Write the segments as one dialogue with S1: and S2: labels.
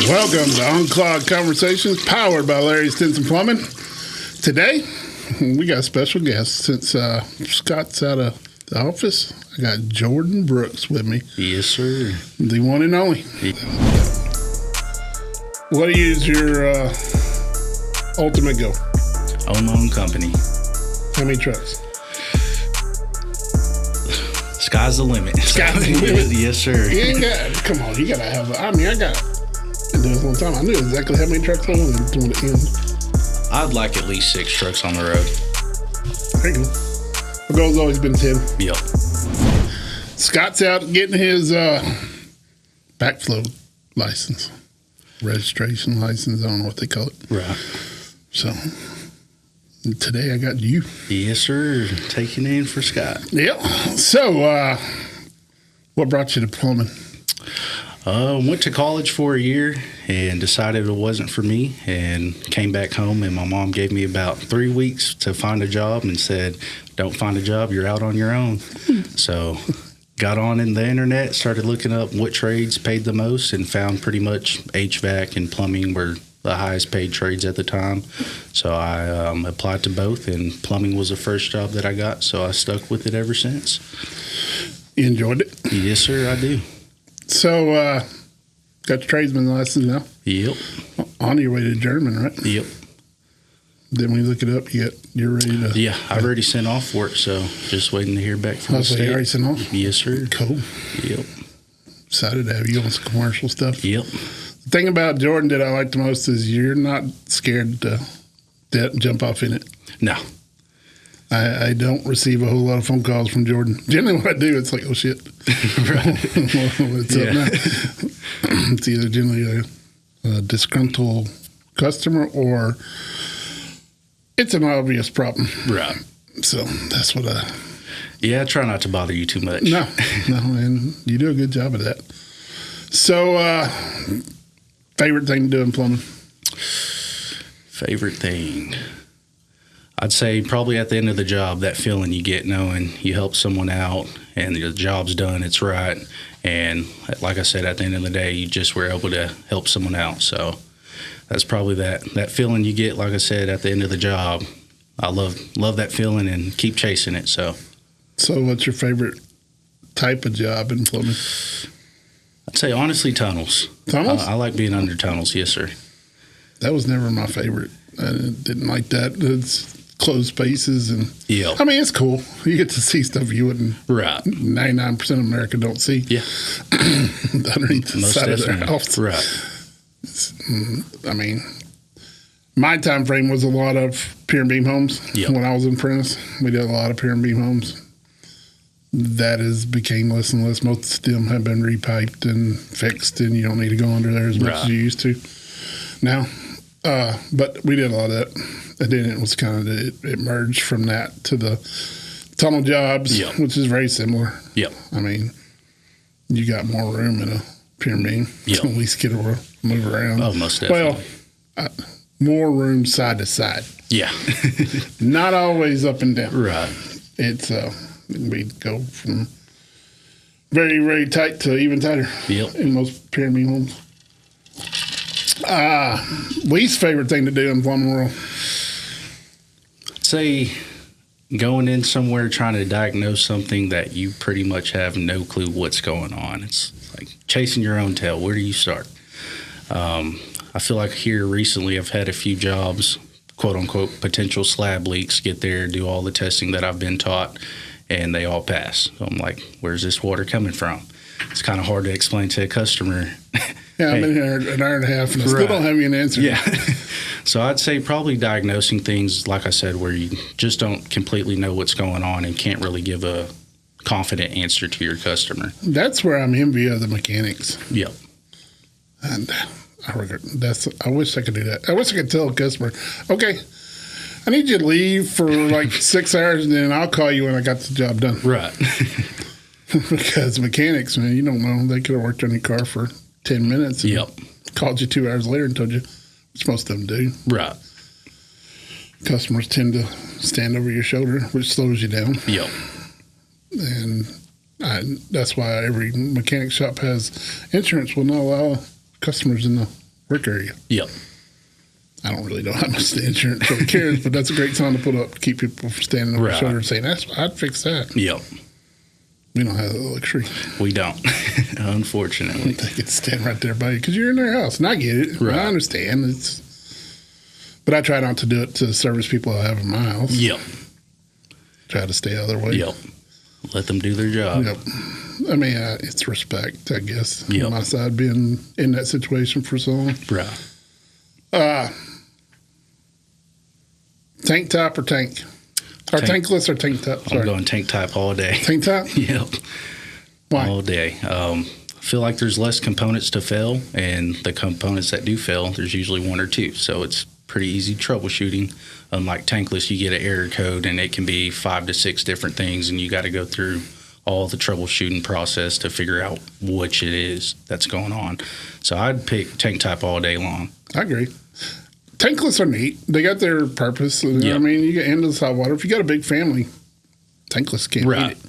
S1: Welcome to Unclogged Conversations, powered by Larry's Stinson Plumbing. Today, we got a special guest. Since Scott's out of the office, I got Jordan Brooks with me.
S2: Yes, sir.
S1: The one and only. What is your ultimate goal?
S2: Own my own company.
S1: How many trucks?
S2: Sky's the limit.
S1: Sky's the limit?
S2: Yes, sir.
S1: You ain't got, come on, you got to have, I got, been doing this a long time. I knew exactly how many trucks I wanted to the end.
S2: I'd like at least 6 trucks on the road.
S1: There you go. My goal's always been 10.
S2: Yep.
S1: Scott's out getting his backflow license, registration license. I don't know what they call it.
S2: Right.
S1: So today I got you.
S2: Yes, sir. Taking in for Scott.
S1: Yep. So what brought you to plumbing?
S2: Went to college for a year and decided it wasn't for me, and came back home, and my mom gave me about 3 weeks to find a job and said, don't find a job, you're out on your own. So got on in the internet, started looking up what trades paid the most, and found pretty much HVAC and plumbing were the highest paid trades at the time. So I applied to both, and plumbing was the first job that I got, so I stuck with it ever since.
S1: You enjoyed it?
S2: Yes, sir, I do.
S1: So got your tradesman license now?
S2: Yep.
S1: On your way to German, right?
S2: Yep.
S1: Then we look it up, you're ready to...
S2: Yeah, I've already sent off for it, so just waiting to hear back from the
S1: So
S2: state.
S1: you already sent off?
S2: Yes, sir.
S1: Cool.
S2: Yep.
S1: Excited to have you on some commercial stuff.
S2: Yep.
S1: The thing about Jordan that I like the most is you're not scared to jump off in it.
S2: No.
S1: I don't receive a whole lot of phone calls from Jordan. Generally, what I do, it's like, oh, shit.
S2: Right.
S1: What's up now? It's either generally a disgruntled customer or it's an obvious problem.
S2: Right.
S1: So that's what I...
S2: Yeah, I try not to bother you too much.
S1: No, and you do a good job of that. So, favorite thing to do in plumbing?
S2: Favorite thing? I'd say probably at the end of the job, that feeling you get knowing you help someone out and the job's done, it's right. And like I said, at the end of the day, you just were able to help someone out. So that's probably that feeling you get, like I said, at the end of the job. I love that feeling and keep chasing it. So
S1: what's your favorite type of job in plumbing?
S2: I'd say honestly tunnels.
S1: Tunnels?
S2: I like being under tunnels, yes, sir.
S1: That was never my favorite. I didn't like that. It's closed spaces and
S2: yeah.
S1: I mean, it's cool. You get to see stuff you wouldn't.
S2: Right.
S1: 99% of America don't see.
S2: Yeah.
S1: Underneath the
S2: Most
S1: side
S2: definitely.
S1: of their house.
S2: Right.
S1: I mean, my time frame was a lot of pier and beam homes.
S2: Yep.
S1: When I was in Apprentice, we did a lot of pier and beam homes. That has became less and less. Most of them have been repiped and fixed, and you don't need to go under there as much as you used to now. But we did a lot of that. And then it was kind of, it merged from that to the tunnel jobs,
S2: Yep.
S1: which is very similar.
S2: Yep.
S1: I mean, you got more room in a pier and beam
S2: Yep.
S1: to at least get to move around.
S2: Oh, most definitely.
S1: Well, more room side to side.
S2: Yeah.
S1: Not always up and down.
S2: Right.
S1: It's we go from very, very tight to even tighter.
S2: Yep.
S1: In most pier and beam homes. Least favorite thing to do in plumbing world?
S2: Say going in somewhere trying to diagnose something that you pretty much have no clue what's going on. It's like chasing your own tail. Where do you start? I feel like here recently I've had a few jobs, quote unquote, potential slab leaks, get there, do all the testing that I've been taught, and they all pass. So I'm like, where's this water coming from? It's kind of hard to explain to a customer.
S1: Yeah, I've been here an hour and a half and I still don't have you an answer.
S2: Yeah. So I'd say probably diagnosing things, like I said, where you just don't completely know what's going on and can't really give a confident answer to your customer.
S1: That's where I'm envy of the mechanics.
S2: Yep.
S1: And I wish I could do that. I wish I could tell a customer, okay, I need you to leave for like 6 hours and then I'll call you when I got the job done.
S2: Right.
S1: Because mechanics, man, you don't know. They could have worked on your car for 10 minutes. And
S2: Yep.
S1: Called you 2 hours later and told you, which most of them do.
S2: Right.
S1: Customers tend to stand over your shoulder, which slows you down.
S2: Yep.
S1: And that's why every mechanic shop has insurance. Will not allow customers in the work area.
S2: Yep.
S1: I don't really know how much the insurance really cares, but that's a great sign to put up to keep people from standing over the shoulder and saying, I'd fix that.
S2: Yep.
S1: We don't have the luxury.
S2: We don't, unfortunately.
S1: They could stand right there by you because you're in their house. And I get it.
S2: Right.
S1: I understand. But I try not to do it to service people I have in my house.
S2: Yep.
S1: Try to stay out of their way.
S2: Yep. Let them do their job.
S1: Yep. I mean, it's respect, I guess,
S2: Yep.
S1: on my side, being in that situation for so long.
S2: Right.
S1: Tank top or tank? Or tankless or tank top? Sorry.
S2: I'm going tank type all day.
S1: Tank top?
S2: Yep.
S1: Why?
S2: All day. I feel like there's less components to fail, and the components that do fail, there's usually one or two. So it's pretty easy troubleshooting. Unlike tankless, you get an error code, and it can be 5 to 6 different things, and you got to go through all the troubleshooting process to figure out which it is that's going on. So I'd pick tank type all day long.
S1: I agree. Tankless are neat. They got their purpose. You know what I mean, you get endless hot water. If you got a big family, tankless can't beat it.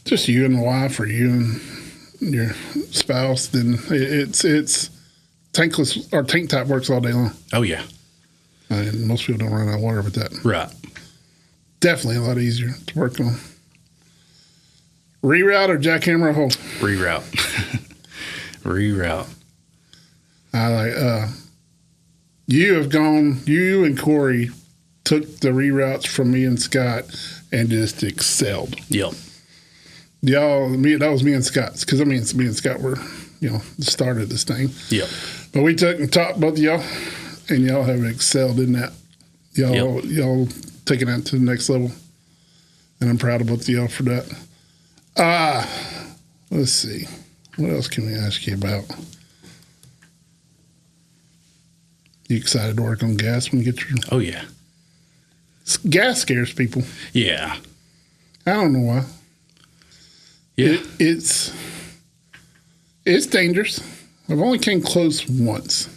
S1: Just you and the wife or you and your spouse, then it's tankless or tank top works all day long.
S2: Oh, yeah.
S1: And most people don't run out of water with that.
S2: Right.
S1: Definitely a lot easier to work on. Reroute or jackhammer a hole?
S2: Reroute. Reroute.
S1: I like, you and Corey took the reroutes from me and Scott and just excelled.
S2: Yep.
S1: That was me and Scott's, because me and Scott were, started this thing.
S2: Yep.
S1: But we took and taught both of y'all, and y'all have excelled in that. Y'all taking that to the next level, and I'm proud of both of y'all for that. Let's see. What else can we ask you about? You excited to work on gas when you get your...
S2: Oh, yeah.
S1: Gas scares people.
S2: Yeah.
S1: I don't know why.
S2: Yeah.
S1: It's dangerous. I've only came close once.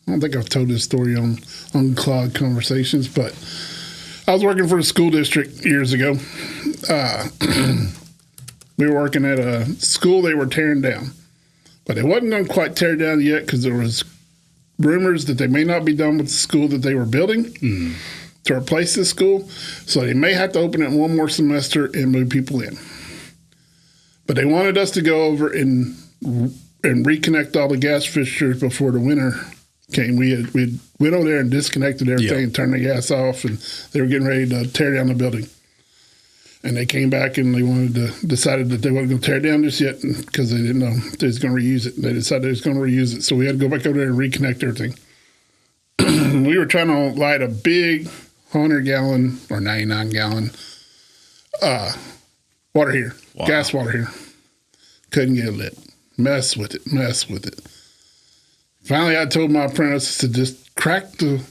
S1: I don't think I've told this story on Unclogged Conversations, but I was working for a school district years ago. We were working at a school they were tearing down, but they wasn't going to quite tear down yet because there was rumors that they may not be done with the school that they were building to replace this school, so they may have to open it one more semester and move people in. But they wanted us to go over and reconnect all the gas fixtures before the winter came. We went over there and disconnected everything and turned the gas off, and they were getting ready to tear down the building. And they came back and they decided that they weren't going to tear it down just yet because they didn't know they was going to reuse it. They decided they was going to reuse it. So we had to go back over there and reconnect everything. We were trying to light a big 100-gallon or 99-gallon water heater, gas water heater. Couldn't get it lit. Mess with it. Finally, I told my apprentice to just crack the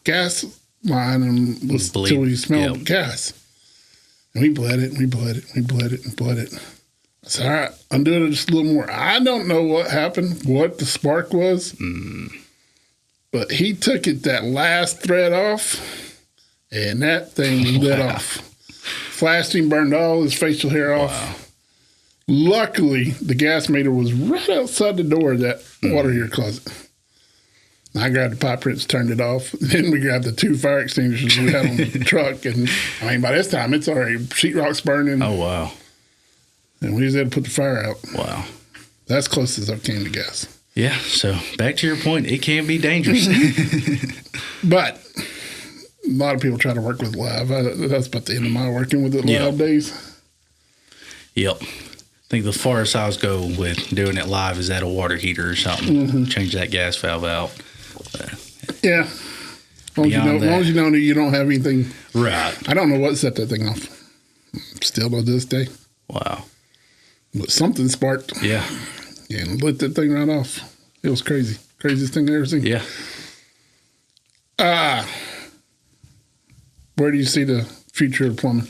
S1: gas line and until we smelled gas. And we bled it. I said, all right, I'm doing it just a little more. I don't know what happened, what the spark was, but he took that last thread off, and that thing lit off. Flashed him, burned all his facial hair off. Luckily, the gas meter was right outside the door of that water heater closet. I grabbed the pipe wrench, turned it off. Then we grabbed the 2 fire extinguishers we had on the truck. And, by this time, it's already sheetrock's burning.
S2: Oh, wow.
S1: And we just had to put the fire out.
S2: Wow.
S1: That's close as I came to gas.
S2: Yeah, so back to your point, it can be dangerous.
S1: But a lot of people try to work with live. That's about the end of my working with it live days.
S2: Yep. I think the farthest I was go with doing it live is at a water heater or something. Change that gas valve out.
S1: Yeah. As long as you know that you don't have anything.
S2: Right.
S1: I don't know what set that thing off. Still to this day.
S2: Wow.
S1: But something sparked.
S2: Yeah.
S1: And lit that thing right off. It was crazy. Craziest thing I ever seen.
S2: Yeah.
S1: Where do you see the future of plumbing?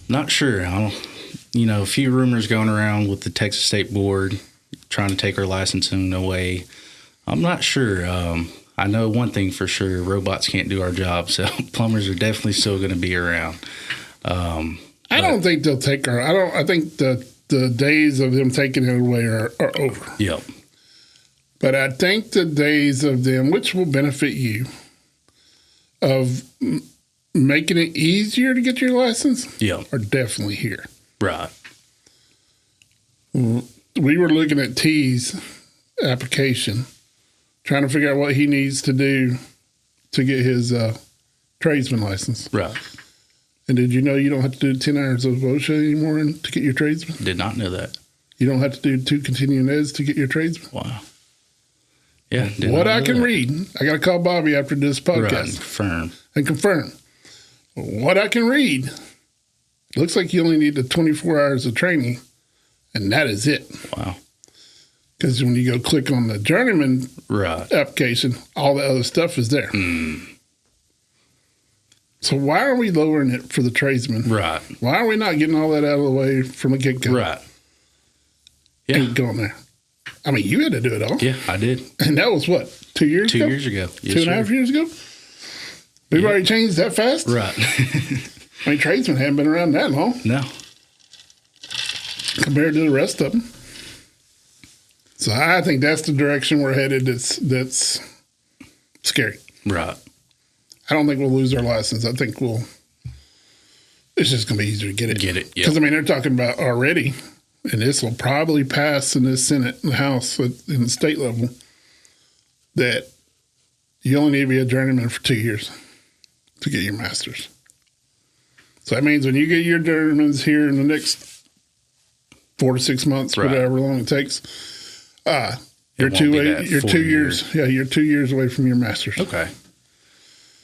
S2: Not sure. A few rumors going around with the Texas State Board trying to take our licensing away. I'm not sure. I know one thing for sure: robots can't do our job, so plumbers are definitely still going to be around.
S1: I don't think they'll take our. I think the the days of them taking it away are over.
S2: Yep.
S1: But I think the days of them, which will benefit you, of making it easier to get your license,
S2: Yep.
S1: are definitely here.
S2: Right.
S1: We were looking at T's application, trying to figure out what he needs to do to get his tradesman license.
S2: Right.
S1: And did you know you don't have to do 10 hours of OSHA anymore to get your tradesman?
S2: Did not know that.
S1: You don't have to do 2 continuing eds to get your tradesman?
S2: Wow. Yeah.
S1: What I can read, I got to call Bobby after this podcast.
S2: Right. Confirm.
S1: And confirm. What I can read, looks like you only need the 24 hours of training, and that is it.
S2: Wow.
S1: Because when you go click on the journeyman
S2: Right.
S1: application, all the other stuff is there. So why are we lowering it for the tradesman?
S2: Right.
S1: Why are we not getting all that out of the way from the get-go?
S2: Right. Yeah.
S1: And going there. I mean, you had to do it all.
S2: Yeah, I did.
S1: And that was what, 2 years
S2: 2
S1: ago?
S2: years ago. Yes,
S1: 2.5
S2: sir.
S1: years ago? We've already changed that fast?
S2: Right.
S1: I mean, tradesmen haven't been around that long
S2: No.
S1: compared to the rest of them. So I think that's the direction we're headed. That's scary.
S2: Right.
S1: I don't think we'll lose our license. I think it's just going to be easier to get it.
S2: Get it, yeah.
S1: Because, I mean, they're talking about already, and this will probably pass in the Senate and the House in the state level, that you only need to be a journeyman for 2 years to get your master's. So that means when you get your journeyman's here in the next 4 to 6 months,
S2: Right.
S1: whatever long it takes, you're
S2: won't be that
S1: you're
S2: 4
S1: 2 years. Yeah, you're 2 years away from your master's.
S2: Okay.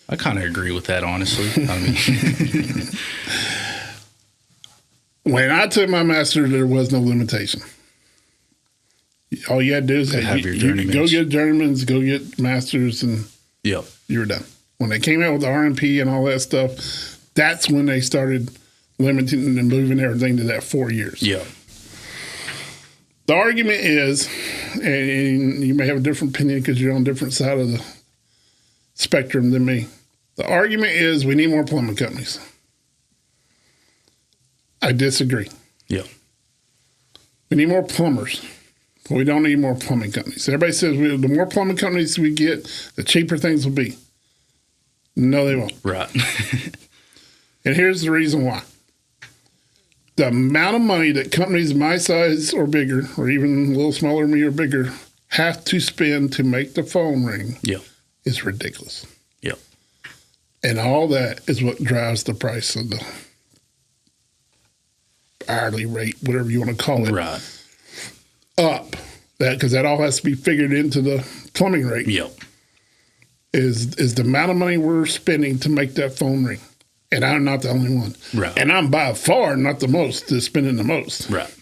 S2: I kind of agree with that, honestly. I mean,
S1: When I took my master's, there was no limitation. All you had to do is
S2: Have your
S1: you could go
S2: journeyman's.
S1: get journeyman's, go get masters, and
S2: yep.
S1: you were done. When they came out with the RMP and all that stuff, that's when they started limiting and moving everything to that 4 years.
S2: Yep.
S1: The argument is, and you may have a different opinion because you're on a different side of the spectrum than me. The argument is we need more plumbing companies. I disagree.
S2: Yep.
S1: We need more plumbers, but we don't need more plumbing companies. Everybody says the more plumbing companies we get, the cheaper things will be. No, they won't.
S2: Right.
S1: And here's the reason why. The amount of money that companies my size or bigger, or even a little smaller than me or bigger, have to spend to make the phone ring
S2: Yep.
S1: is ridiculous.
S2: Yep.
S1: And all that is what drives the price of the hourly rate, whatever you want to call it,
S2: Right.
S1: up. Because that all has to be figured into the plumbing rate.
S2: Yep.
S1: Is the amount of money we're spending to make that phone ring. And I'm not the only one.
S2: Right.
S1: And I'm by far not the most that's spending the most.
S2: Right.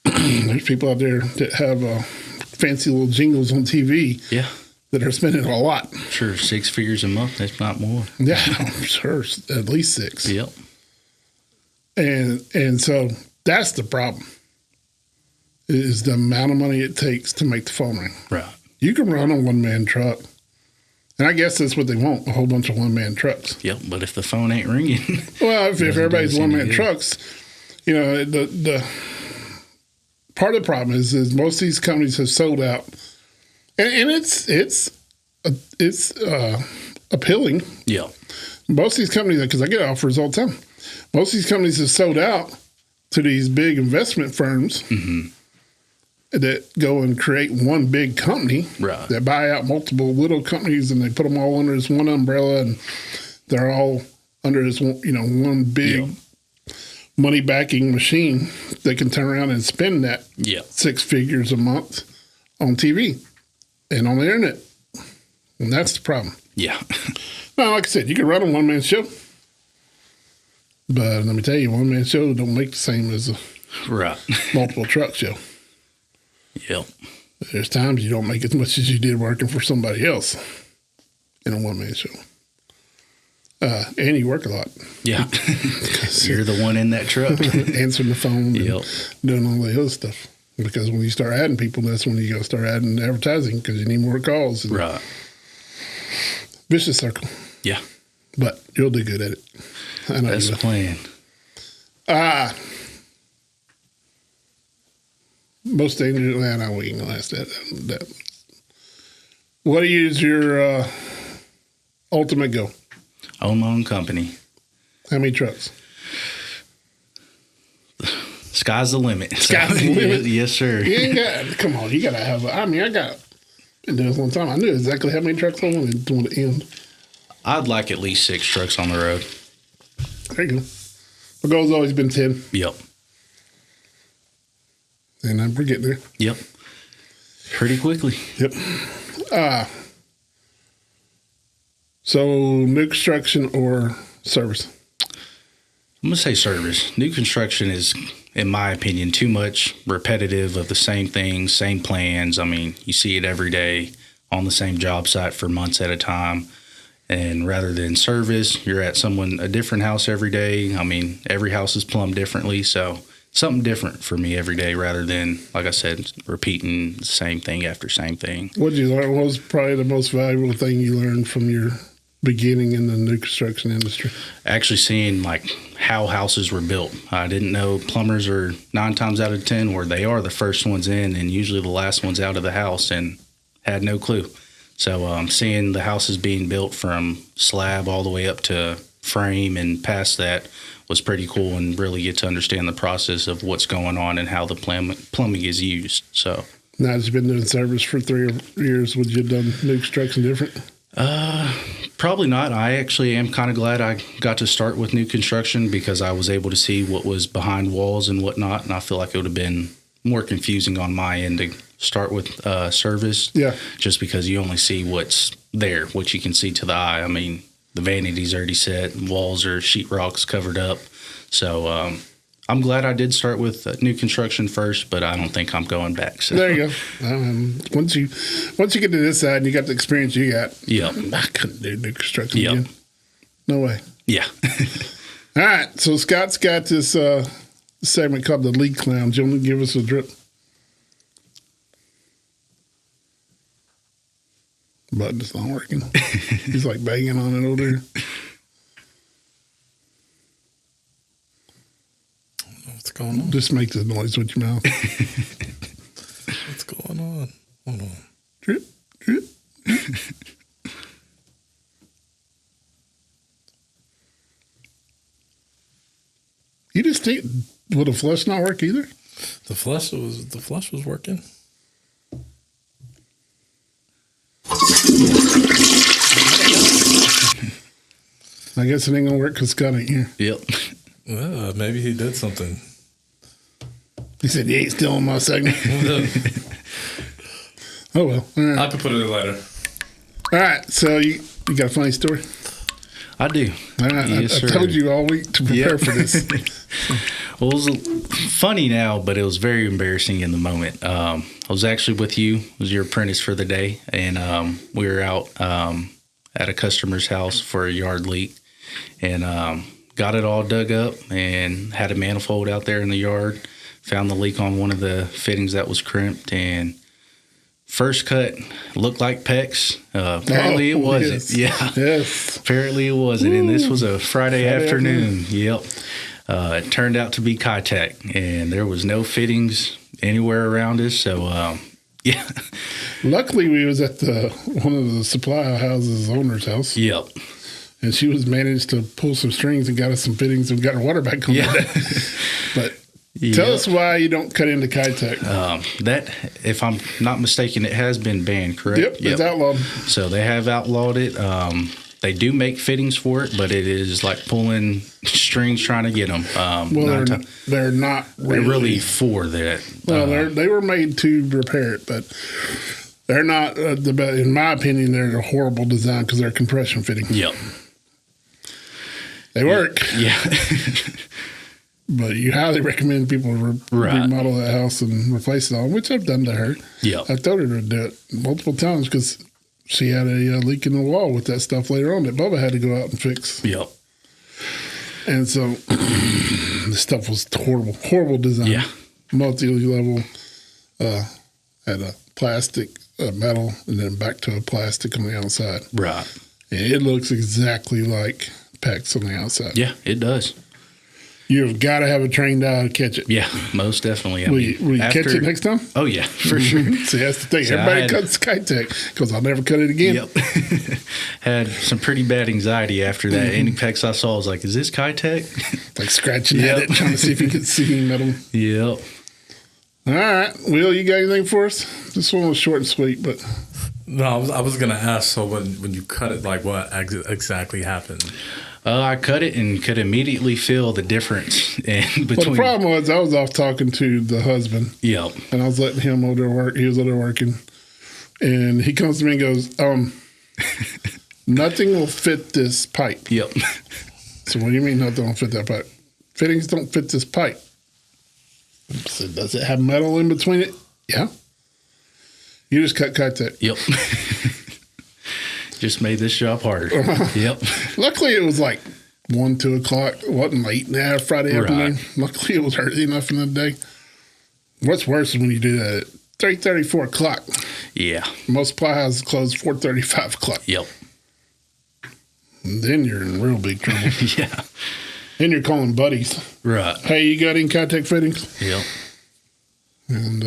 S1: There's people out there that have fancy little jingles on TV
S2: Yeah.
S1: that are spending a lot.
S2: Sure. 6 figures a month, if not more.
S1: Yeah, I'm sure at least 6.
S2: Yep.
S1: And so that's the problem, is the amount of money it takes to make the phone ring.
S2: Right.
S1: You can run a one-man truck. And I guess that's what they want, a whole bunch of one-man trucks.
S2: Yep. But if the phone ain't ringing,
S1: Well, if everybody's
S2: do us any
S1: one-man
S2: good.
S1: trucks, you know, the part of the problem is most of these companies have sold out. And it's appealing.
S2: yep.
S1: Most of these companies, because I get offers all the time, most of these companies have sold out to these big investment firms that go and create one big company
S2: Right.
S1: that buy out multiple little companies and they put them all under this one umbrella and they're all under this one, one big money backing machine that can turn around and spend that
S2: Yep.
S1: 6 figures a month on TV and on the internet. And that's the problem.
S2: Yeah.
S1: Now, like I said, you can run a one-man show. But let me tell you, one-man show don't make the same as a
S2: Right.
S1: multiple truck show.
S2: Yep.
S1: There's times you don't make as much as you did working for somebody else in a one-man show. And you work a lot.
S2: Yeah. You're the one in that truck.
S1: Answering the phone and
S2: Yep.
S1: doing all the other stuff. Because when you start adding people, that's when you got to start adding advertising because you need more calls. And
S2: Right.
S1: vicious circle.
S2: Yeah.
S1: But you'll do good at it. I know
S2: That's
S1: you
S2: the
S1: will.
S2: plan.
S1: Most dangerous. No, we ain't gonna ask that. What is your ultimate goal?
S2: Own my own company.
S1: How many trucks?
S2: Sky's the limit.
S1: Sky's the limit?
S2: Yes, sir.
S1: You ain't got. Come on, you gotta have. I got. Been doing this one time. I knew exactly how many trucks I wanted to end.
S2: I'd like at least 6 trucks on the road.
S1: There you go. My goal's always been 10.
S2: Yep.
S1: And we're getting there.
S2: Yep. Pretty quickly.
S1: Yep. So new construction or service?
S2: I'm going to say service. New construction is, in my opinion, too much repetitive of the same things, same plans. I mean, you see it every day on the same job site for months at a time. And rather than service, you're at a different house every day. I mean, every house is plumbed differently. So something different for me every day rather than, like I said, repeating the same thing after same thing.
S1: What did you learn? What was probably the most valuable thing you learned from your beginning in the new construction industry?
S2: Actually seeing like how houses were built. I didn't know plumbers are 9 times out of 10 where they are the first ones in and usually the last ones out of the house, and had no clue. So seeing the houses being built from slab all the way up to frame and past that was pretty cool, and really get to understand the process of what's going on and how the plumbing is used. So
S1: now that you've been doing service for 3 years, would you have done new construction different?
S2: Probably not. I actually am kind of glad I got to start with new construction because I was able to see what was behind walls and whatnot, and I feel like it would have been more confusing on my end to start with service. Yeah. Just because you only see what's there, what you can see to the eye. I mean, the vanity's already set, walls are sheetrocks covered up. So I'm glad I did start with new construction first, but I don't think I'm going back. So.
S1: There you go. Once you get to this side and you got the experience you got, I couldn't do new construction again. No way.
S2: Yeah.
S1: All right. So Scott's got this segment called the Leak Lounge. You want to give us a drip? Button's not working. He's like banging on it over there.
S3: What's going on?
S1: Just make the noise with your mouth.
S3: What's going on? Hold on.
S1: Drip, drip, drip. You just think, would a flush not work either?
S3: The flush was working.
S1: I guess it ain't gonna work because Scott ain't here.
S2: Yep.
S3: Maybe he did something.
S1: He said he ain't still in my segment. Oh well. All right.
S3: I could put it in later.
S1: All right. So you got a funny story?
S2: I do.
S1: All right. Yes, I told you all week to prepare for this.
S2: Well, it was funny now, but it was very embarrassing in the moment. I was actually with you. I was your apprentice for the day, and we were out at a customer's house for a yard leak, and got it all dug up and had a manifold out there in the yard. Found the leak on one of the fittings that was crimped, and first cut looked like PEX. Apparently it wasn't.
S1: Yes.
S2: Yeah.
S1: Yes.
S2: Apparently it wasn't. And this was a Friday afternoon. Yep. It turned out to be Kitec, and there was no fittings anywhere around us. So, yeah.
S1: Luckily, we was at one of the supply houses owner's house.
S2: Yep.
S1: And she was managed to pull some strings and got us some fittings and got her water back on that. But tell us why you don't cut into Kitec.
S2: That, if I'm not mistaken, it has been banned, correct?
S1: Yep, it's outlawed.
S2: So they have outlawed it. They do make fittings for it, but it is like pulling strings trying to get them.
S1: They're not
S2: really for that.
S1: Well, they were made to repair it, but they're not, in my opinion, they're a horrible design because they're a compression fitting.
S2: Yep.
S1: They work.
S2: Yeah.
S1: But you highly recommend people remodel that house and replace it all, which I've done to her.
S2: Yeah.
S1: I told her to do it multiple times because she had a leak in the wall with that stuff later on that Bubba had to go out and fix.
S2: Yep.
S1: And so the stuff was horrible design.
S2: Yeah.
S1: Multi-level, had a plastic, metal, and then back to a plastic on the outside.
S2: Right.
S1: And it looks exactly like PEX on the outside.
S2: Yeah, it does.
S1: You've got to have a trained eye to catch it.
S2: Yeah, most definitely.
S1: Will you catch it next time?
S2: Oh, yeah, for sure.
S1: See, that's the thing.
S2: So
S1: Everybody cuts Skytech because I'll never cut it again.
S2: Yep. Had some pretty bad anxiety after that. Any pecs I saw, I was like, is this Kitech?
S1: Like scratching at it, trying to see if you can see metal.
S2: Yep.
S1: All right. Will, you got anything for us? This one was short and sweet, but...
S3: No, I was gonna ask. So when you cut it, like what exactly happened?
S2: I cut it and could immediately feel the difference between.
S1: Well, the problem was I was off talking to the husband.
S2: Yep.
S1: And I was letting him over there work. He was over there working. And he comes to me and goes, nothing will fit this pipe.
S2: Yep.
S1: So what do you mean nothing will fit that pipe? Fittings don't fit this pipe. I said, does it have metal in between it? Yeah. You just cut that.
S2: Yep. Just made this job harder. Yep.
S1: Luckily, it was like 1, 2 o'clock. It wasn't late in the Friday afternoon. Luckily, it was early enough in the day. What's worse is when you do that at 3:30, 4 o'clock.
S2: Yeah.
S1: Most ply houses close 4:30, 5 o'clock.
S2: Yep.
S1: And then you're in real big trouble.
S2: Yeah.
S1: Then you're calling buddies.
S2: Right.
S1: Hey, you got any contact fittings?
S2: Yep.
S1: And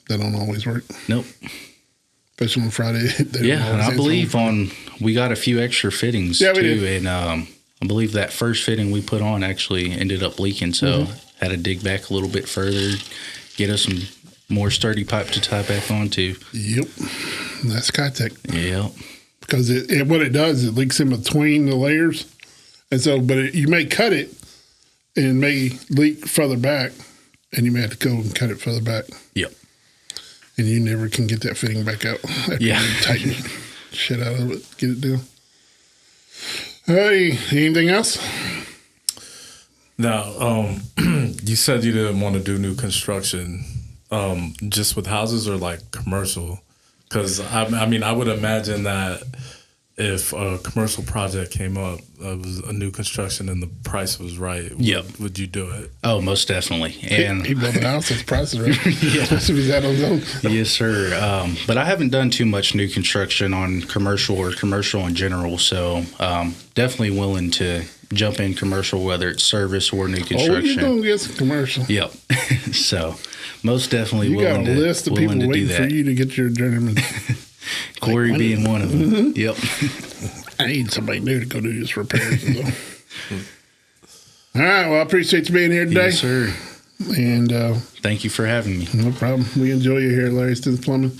S1: that don't always work.
S2: Nope.
S1: Especially on Friday.
S2: Yeah, and I believe we got a few extra fittings
S1: too.
S2: Did. And I believe that first fitting we put on actually ended up leaking. So had to dig back a little bit further, get us some more sturdy pipe to tie back onto.
S1: Yep. That's Kitech.
S2: Yep.
S1: Because what it does, it leaks in between the layers. And so, you may cut it and it may leak further back, and you may have to go and cut it further back.
S2: Yep.
S1: And you never can get that fitting back out after you tighten shit out of it, get it down. Hey, anything else?
S3: Now, you said you didn't want to do new construction, just with houses or like commercial? Because I mean, I would imagine that if a commercial project came up, it was a new construction and the price was right, would you do it?
S2: Oh, most definitely. And
S1: he built a house, his price is right. Yeah. Especially if he's out on his own.
S2: Yes, sir. But I haven't done too much new construction on commercial or commercial in general. So definitely willing to jump in commercial, whether it's service or new construction.
S1: Oh, you're going to get some commercial.
S2: Yep. So most definitely
S1: you
S2: willing to
S1: You got a list of people waiting for you to get your journeyman.
S2: Corey being one of them. Yep.
S1: I need somebody new to go do his repairs. All right. Well, I appreciate you being here today.
S2: Yes, sir.
S1: And
S2: thank you for having me.
S1: No problem. We enjoy you here at Larry's Plumbing.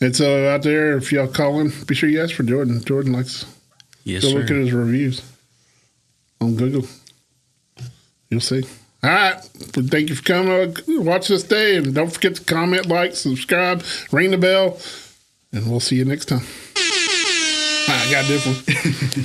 S1: And so out there, if y'all call in, be sure you ask for Jordan. Jordan likes
S2: yes,
S1: go
S2: sir.
S1: look at his reviews on Google. You'll see. All right. Well, thank you for coming. Watch this day. And don't forget to comment, like, subscribe, ring the bell. And we'll see you next time. I got a different one.